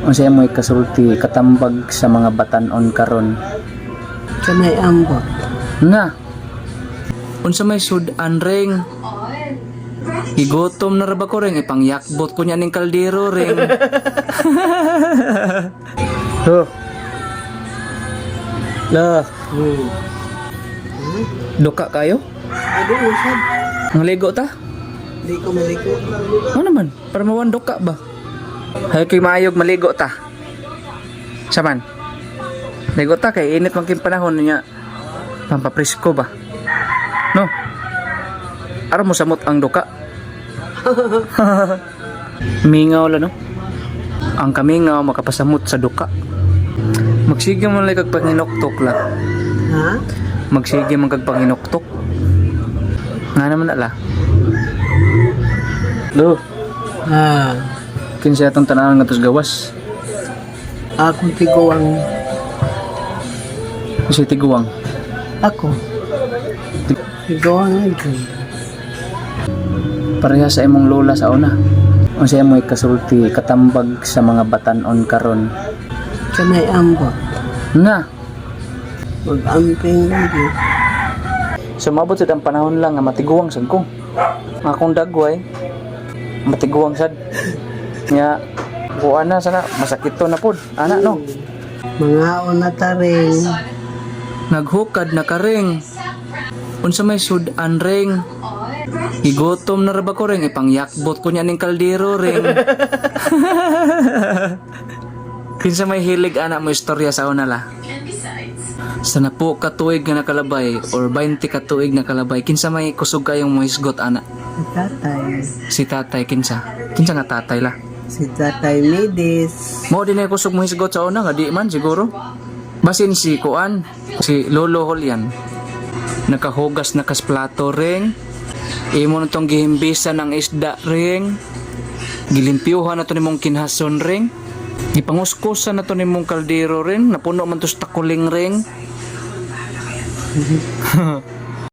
Unsay mo'y kasulti katambag sa mga batan-on karon? Kanay ambot. Nga. Unsa may sudan ring? Igutom na ra ba ko ring ipangyakbot ko niya ning kaldero ring. Oh. Lah, duka kayo? Ado usab. Ngaligo ta? Di ko maliko. Ano naman? Para mawan duka ba? Hay kay maayog maligo ta. Saman. Ligo ta kay init man kin panahon niya. Pampapresko ba? No. Ara mo samot ang duka. Mingaw la no. Ang kamingaw makapasamot sa duka. Magsige man lang kag panginoktok la. Ha? Magsige man kag panginoktok. Nga naman ala. Lo, Ha. kinsa atong tanan nga tos gawas. Ako tiguang. Kasi tiguwang. Ako. Tiguang ito. Pareha sa imong lola sa una. Unsay mo'y kasulti katambag sa mga batan-on karon? Kanay ambot. Nga. Mag-amping lagi. Sumabot sa ang panahon lang nga matiguwang sad ko. Akong dagway matiguwang sad. Nya kuan na sana masakit to na pod. Ana no. Mga unataring. Naghukad na karing. Unsa may sudan ring? Igutom na ra ba ko ring ipangyakbot ko niya ning kaldero ring. Kinsa may hilig ana mo istorya sa una la? Sa napo ka tuig nga nakalabay or 20 ka tuig na kalabay, kinsa may kusog kayong mohisgot ana? Tatay. Si tatay kinsa? Kinsa nga tatay la? Si Tatay Midis. Mo din ay kusog mohisgot sa una nga di man siguro. Basin si kuan, si Lolo Holian. Nakahugas na kas plato ring. Imo na tong gihimbisan ng isda ring. Gilimpyuhan na to nimong kinhason ring. Gipanguskusan na to nimong kaldero ring. Napuno man to sa takuling ring.